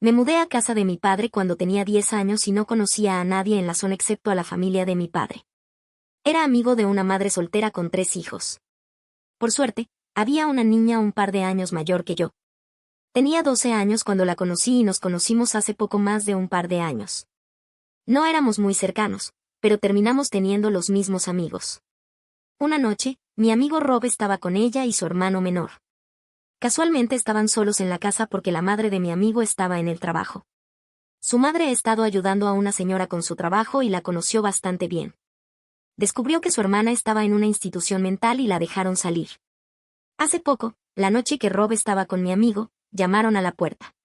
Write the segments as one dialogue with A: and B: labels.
A: Me mudé a casa de mi padre cuando tenía 10 años y no conocía a nadie en la zona excepto a la familia de mi padre. Era amigo de una madre soltera con 3 hijos. Por suerte, había una niña un par de años mayor que yo. Tenía 12 años cuando la conocí y nos conocimos hace poco más de un par de años. No éramos muy cercanos, pero terminamos teniendo los mismos amigos. Una noche, mi amigo Rob estaba con ella y su hermano menor. Casualmente estaban solos en la casa porque la madre de mi amigo estaba en el trabajo. Su madre ha estado ayudando a una señora con su trabajo y la conoció bastante bien. Descubrió que su hermana estaba en una institución mental y la dejaron salir. Hace poco, la noche que Rob estaba con mi amigo, llamaron a la puerta.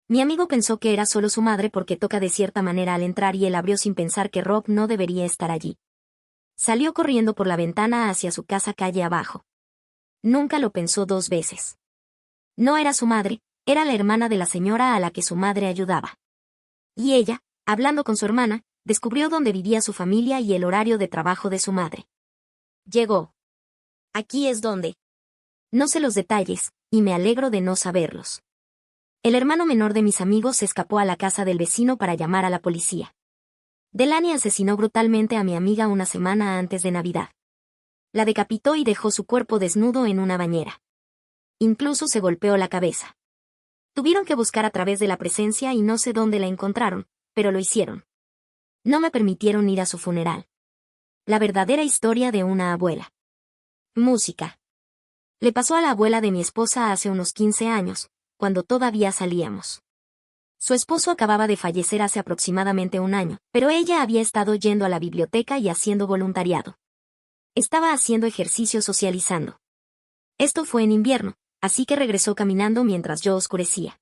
A: Mi amigo pensó que era solo su madre porque toca de cierta manera al entrar y él abrió sin pensar que Rob no debería estar allí. Salió corriendo por la ventana hacia su casa calle abajo. Nunca lo pensó 2 veces. No era su madre, era la hermana de la señora a la que su madre ayudaba. Y ella, hablando con su hermana, descubrió dónde vivía su familia y el horario de trabajo de su madre. Llegó. Aquí es donde. No sé los detalles, y me alegro de no saberlos. El hermano menor de mis amigos se escapó a la casa del vecino para llamar a la policía. Delaney asesinó brutalmente a mi amiga una semana antes de Navidad. La decapitó y dejó su cuerpo desnudo en una bañera. Incluso se golpeó la cabeza. Tuvieron que buscar a través de la presencia y no sé dónde la encontraron, pero lo hicieron. No me permitieron ir a su funeral. La verdadera historia de una abuela. Música. Le pasó a la abuela de mi esposa hace unos 15 años, cuando todavía salíamos. Su esposo acababa de fallecer hace aproximadamente un año, pero ella había estado yendo a la biblioteca y haciendo voluntariado. Estaba haciendo ejercicio socializando. Esto fue en invierno, así que regresó caminando mientras yo oscurecía.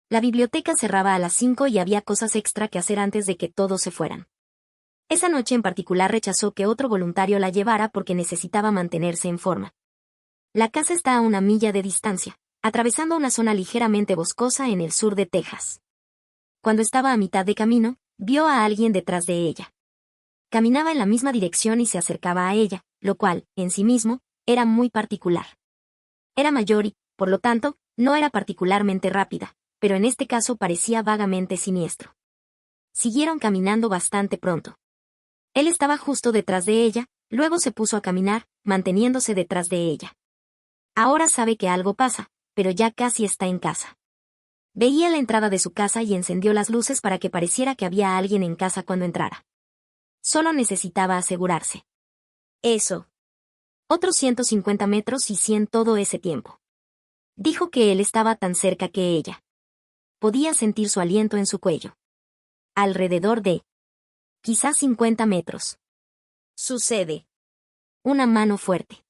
A: La biblioteca cerraba a las 5 y había cosas extra que hacer antes de que todos se fueran. Esa noche en particular rechazó que otro voluntario la llevara porque necesitaba mantenerse en forma. La casa está a 1 milla de distancia, atravesando una zona ligeramente boscosa en el sur de Texas. Cuando estaba a mitad de camino, vio a alguien detrás de ella. Caminaba en la misma dirección y se acercaba a ella, lo cual, en sí mismo, era muy particular. Era mayor y, por lo tanto, no era particularmente rápida, pero en este caso parecía vagamente siniestro. Siguieron caminando bastante pronto. Él estaba justo detrás de ella, luego se puso a caminar, manteniéndose detrás de ella. Ahora sabe que algo pasa, pero ya casi está en casa. Veía la entrada de su casa y encendió las luces para que pareciera que había alguien en casa cuando entrara. Solo necesitaba asegurarse. Eso. Otros 150 metros y 100 todo ese tiempo. Dijo que él estaba tan cerca que ella. Podía sentir su aliento en su cuello. Alrededor de, quizás 50 metros. Sucede. Una mano fuerte.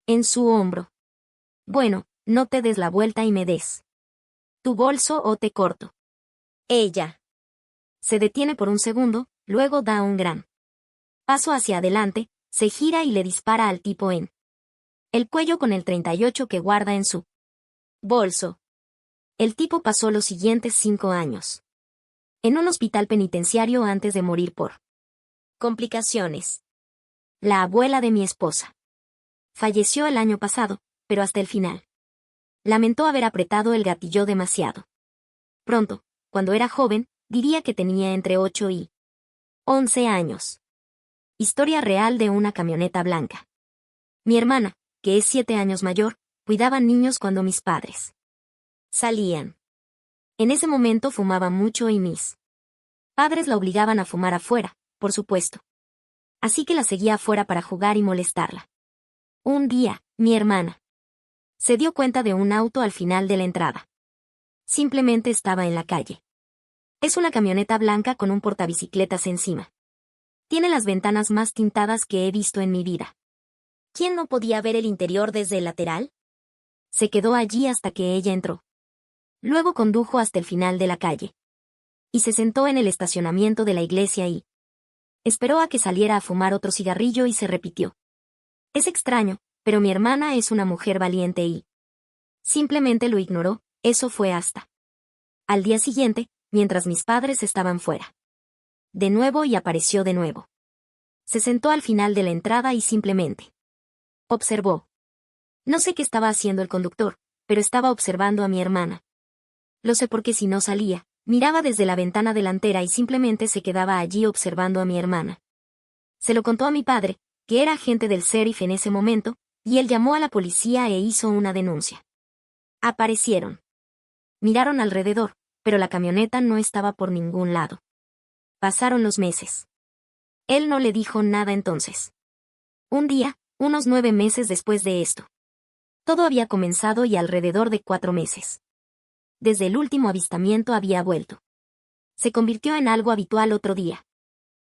A: En su hombro. Bueno, no te des la vuelta y me des tu bolso o te corto. Ella. Se detiene por un segundo, luego da un gran paso hacia adelante, se gira y le dispara al tipo en el cuello con el 38 que guarda en su bolso. El tipo pasó los siguientes 5 años en un hospital penitenciario antes de morir por complicaciones. La abuela de mi esposa falleció el año pasado, pero hasta el final. Lamentó haber apretado el gatillo demasiado pronto. Cuando era joven, diría que tenía entre 8 y 11 años. Historia real de una camioneta blanca. Mi hermana, que es 7 años mayor, cuidaba niños cuando mis padres salían. En ese momento fumaba mucho y mis padres la obligaban a fumar afuera, por supuesto. Así que la seguía afuera para jugar y molestarla. Un día, mi hermana se dio cuenta de un auto al final de la entrada. Simplemente estaba en la calle. Es una camioneta blanca con un portabicicletas encima. Tiene las ventanas más tintadas que he visto en mi vida. ¿Quién no podía ver el interior desde el lateral? Se quedó allí hasta que ella entró. Luego condujo hasta el final de la calle. Y se sentó en el estacionamiento de la iglesia y esperó a que saliera a fumar otro cigarrillo y se repitió. Es extraño, pero mi hermana es una mujer valiente y simplemente lo ignoró. Eso fue hasta al día siguiente, mientras mis padres estaban fuera. De nuevo y apareció de nuevo. Se sentó al final de la entrada y simplemente observó. No sé qué estaba haciendo el conductor, pero estaba observando a mi hermana. Lo sé porque si no salía, miraba desde la ventana delantera y simplemente se quedaba allí observando a mi hermana. Se lo contó a mi padre, que era agente del sheriff en ese momento, y él llamó a la policía e hizo una denuncia. Aparecieron. Miraron alrededor, pero la camioneta no estaba por ningún lado. Pasaron los meses. Él no le dijo nada entonces. Un día, unos 9 meses después de esto. Todo había comenzado y alrededor de 4 meses. Desde el último avistamiento había vuelto. Se convirtió en algo habitual otro día.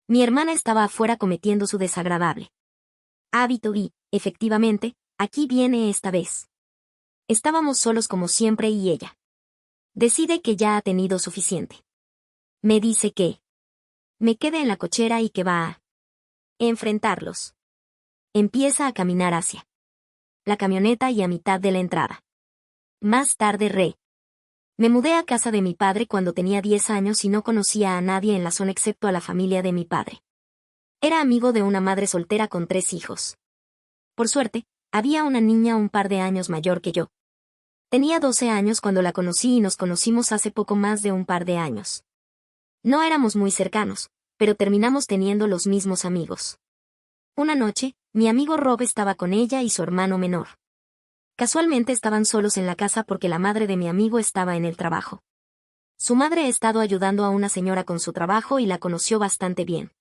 A: Mi hermana estaba afuera cometiendo su desagradable hábito y, efectivamente, aquí viene esta vez. Estábamos solos como siempre y ella decide que ya ha tenido suficiente. Me dice que me quede en la cochera y que va a enfrentarlos. Empieza a caminar hacia la camioneta y a mitad de la entrada. Más tarde me mudé a casa de mi padre cuando tenía 10 años y no conocía a nadie en la zona excepto a la familia de mi padre. Era amigo de una madre soltera con 3 hijos. Por suerte, había una niña un par de años mayor que yo. Tenía 12 años cuando la conocí y nos conocimos hace poco más de un par de años. No éramos muy cercanos, pero terminamos teniendo los mismos amigos. Una noche, mi amigo Rob estaba con ella y su hermano menor. Casualmente estaban solos en la casa porque la madre de mi amigo estaba en el trabajo. Su madre ha estado ayudando a una señora con su trabajo y la conoció bastante bien.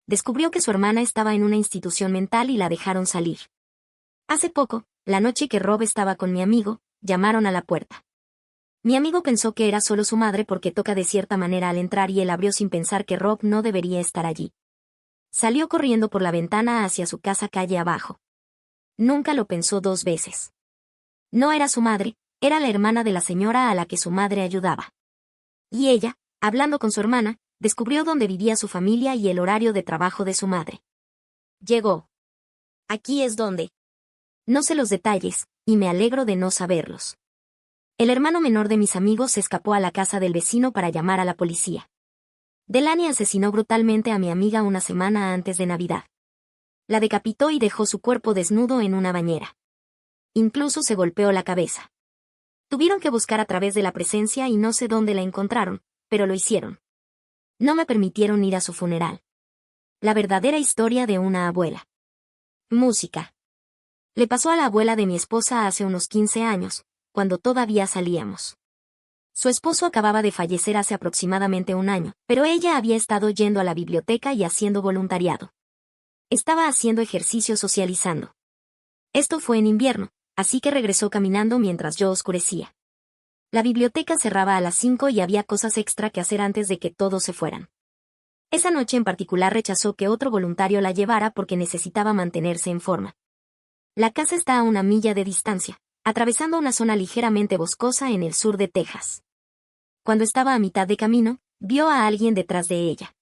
A: Descubrió que su hermana estaba en una institución mental y la dejaron salir. Hace poco, la noche que Rob estaba con mi amigo, llamaron a la puerta. Mi amigo pensó que era solo su madre porque toca de cierta manera al entrar y él abrió sin pensar que Rob no debería estar allí. Salió corriendo por la ventana hacia su casa calle abajo. Nunca lo pensó 2 veces. No era su madre, era la hermana de la señora a la que su madre ayudaba. Y ella, hablando con su hermana, descubrió dónde vivía su familia y el horario de trabajo de su madre. Llegó. Aquí es donde. No sé los detalles, y me alegro de no saberlos. El hermano menor de mis amigos se escapó a la casa del vecino para llamar a la policía. Delaney asesinó brutalmente a mi amiga una semana antes de Navidad. La decapitó y dejó su cuerpo desnudo en una bañera. Incluso se golpeó la cabeza. Tuvieron que buscar a través de la presencia y no sé dónde la encontraron, pero lo hicieron. No me permitieron ir a su funeral. La verdadera historia de una abuela. Música. Le pasó a la abuela de mi esposa hace unos 15 años, cuando todavía salíamos. Su esposo acababa de fallecer hace aproximadamente un año, pero ella había estado yendo a la biblioteca y haciendo voluntariado. Estaba haciendo ejercicio socializando. Esto fue en invierno, así que regresó caminando mientras yo oscurecía. La biblioteca cerraba a las 5 y había cosas extra que hacer antes de que todos se fueran. Esa noche en particular rechazó que otro voluntario la llevara porque necesitaba mantenerse en forma. La casa está a 1 milla de distancia, atravesando una zona ligeramente boscosa en el sur de Texas. Cuando estaba a mitad de camino, vio a alguien detrás de ella.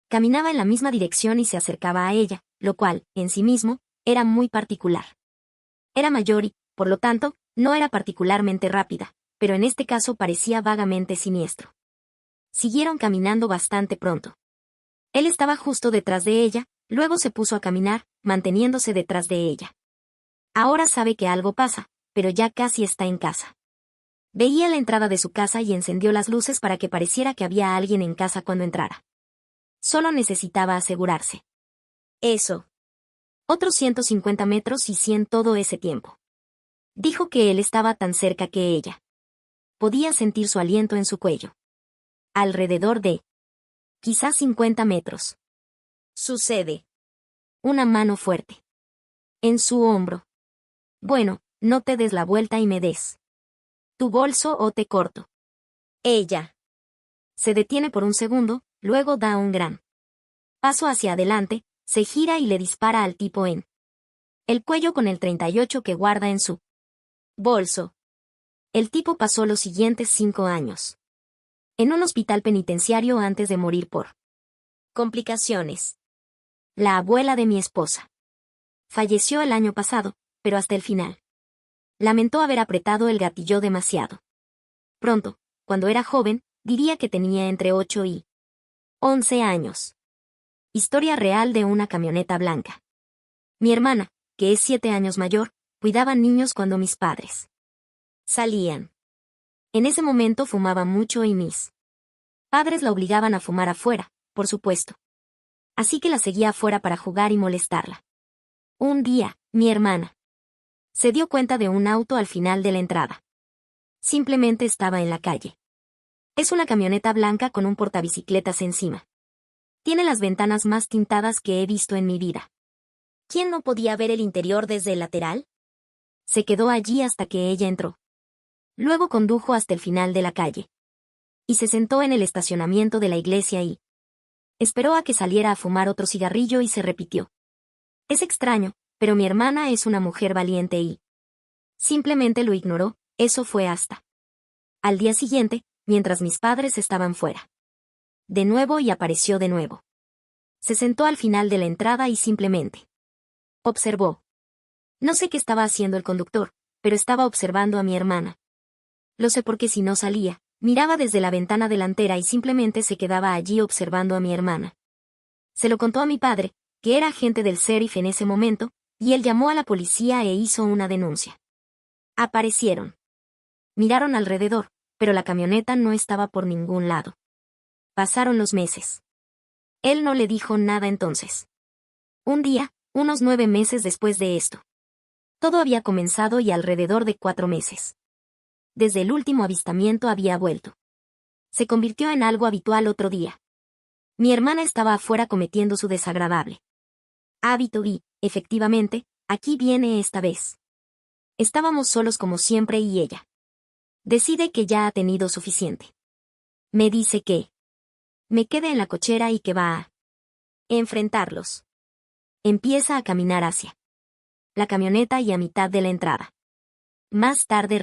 A: Caminaba en la misma dirección y se acercaba a ella, lo cual, en sí mismo, era muy particular. Era mayor y, por lo tanto, no era particularmente rápida, pero en este caso parecía vagamente siniestro. Siguieron caminando bastante pronto. Él estaba justo detrás de ella, luego se puso a caminar, manteniéndose detrás de ella. Ahora sabe que algo pasa, pero ya casi está en casa. Veía la entrada de su casa y encendió las luces para que pareciera que había alguien en casa cuando entrara. Solo necesitaba asegurarse. Eso. Otros 150 metros y 100 todo ese tiempo. Dijo que él estaba tan cerca que ella. Podía sentir su aliento en su cuello. Alrededor de quizás 50 metros. Sucede. Una mano fuerte. En su hombro. Bueno, no te des la vuelta y me des tu bolso o te corto. Ella. Se detiene por un segundo, luego da un gran paso hacia adelante, se gira y le dispara al tipo en el cuello con el 38 que guarda en su bolso. El tipo pasó los siguientes 5 años en un hospital penitenciario antes de morir por complicaciones. La abuela de mi esposa falleció el año pasado, pero hasta el final. Lamentó haber apretado el gatillo demasiado pronto. Cuando era joven, diría que tenía entre 8 y 11 años. Historia real de una camioneta blanca. Mi hermana, que es 7 años mayor, cuidaba niños cuando mis padres salían. En ese momento fumaba mucho y mis padres la obligaban a fumar afuera, por supuesto. Así que la seguía afuera para jugar y molestarla. Un día, mi hermana se dio cuenta de un auto al final de la entrada. Simplemente estaba en la calle. Es una camioneta blanca con un portabicicletas encima. Tiene las ventanas más tintadas que he visto en mi vida. ¿Quién no podía ver el interior desde el lateral? Se quedó allí hasta que ella entró. Luego condujo hasta el final de la calle. Y se sentó en el estacionamiento de la iglesia y esperó a que saliera a fumar otro cigarrillo y se repitió. Es extraño, pero mi hermana es una mujer valiente y simplemente lo ignoró. Eso fue hasta al día siguiente, mientras mis padres estaban fuera. De nuevo y apareció de nuevo. Se sentó al final de la entrada y simplemente observó. No sé qué estaba haciendo el conductor, pero estaba observando a mi hermana. Lo sé porque si no salía, miraba desde la ventana delantera y simplemente se quedaba allí observando a mi hermana. Se lo contó a mi padre, que era agente del sheriff en ese momento, y él llamó a la policía e hizo una denuncia. Aparecieron. Miraron alrededor, pero la camioneta no estaba por ningún lado. Pasaron los meses. Él no le dijo nada entonces. Un día, unos 9 meses después de esto. Todo había comenzado y alrededor de 4 meses. Desde el último avistamiento había vuelto. Se convirtió en algo habitual otro día. Mi hermana estaba afuera cometiendo su desagradable hábito y, efectivamente, aquí viene esta vez. Estábamos solos como siempre y ella decide que ya ha tenido suficiente. Me dice que me quede en la cochera y que va a enfrentarlos. Empieza a caminar hacia la camioneta y a mitad de la entrada. Más tarde